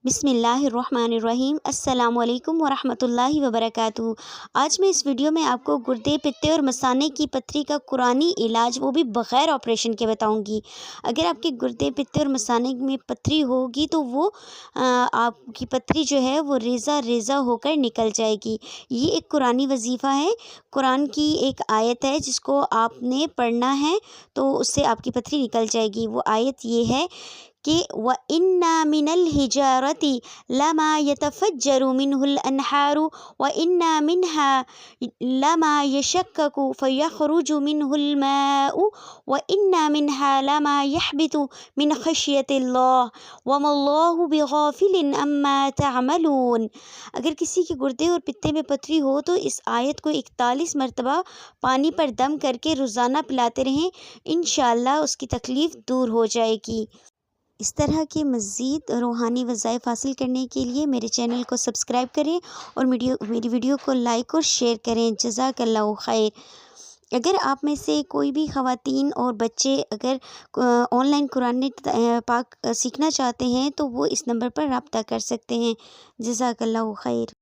बिस्मिल्लाहिर्रहमानिर्रहीम। अस्सलाम वालेकुम वरहमतुल्लाहि वबरकातुहू। आज मैं इस वीडियो में आपको गुर्दे, पित्ते और मसाने की पथरी का कुरानी इलाज, वो भी बग़ैर ऑपरेशन के बताऊंगी। अगर आपके गुर्दे, पित्ते और मसाने में पथरी होगी तो वो आपकी पथरी जो है वो रेज़ा रेज़ा होकर निकल जाएगी। ये एक कुरानी वजीफ़ा है, कुरान की एक आयत है जिसको आपने पढ़ना है तो उससे आपकी पथरी निकल जाएगी। वो आयत ये है कि व इन्ना मिनल हिजारती लमा यतफज्जरु मिनहुल अनहारु व इन्ना मिनहा लमा यशक्ककु फयखरुजु मिनहुल माउ व इन्ना मिनहा लमा यहबितु मिन खशियतिल्लाह वमल्लाहु बिगाफिलिन अम्मा तअमलून। अगर किसी के गुर्दे और पित्ते में पथरी हो तो इस आयत को 41 मरतबा पानी पर दम करके रोज़ाना पिलाते रहें, इंशाअल्लाह उसकी तकलीफ़ दूर हो जाएगी। इस तरह के मज़ीद रूहानी वज़ाइफ हासिल करने के लिए मेरे चैनल को सब्सक्राइब करें और मेरी वीडियो को लाइक और शेयर करें। जज़ाकल्लाहु खैर। अगर आप में से कोई भी ख़वातीन और बच्चे अगर ऑनलाइन कुरान पाक सीखना चाहते हैं तो वो इस नंबर पर रब्ता कर सकते हैं। जज़ाकल्लाहु खैर।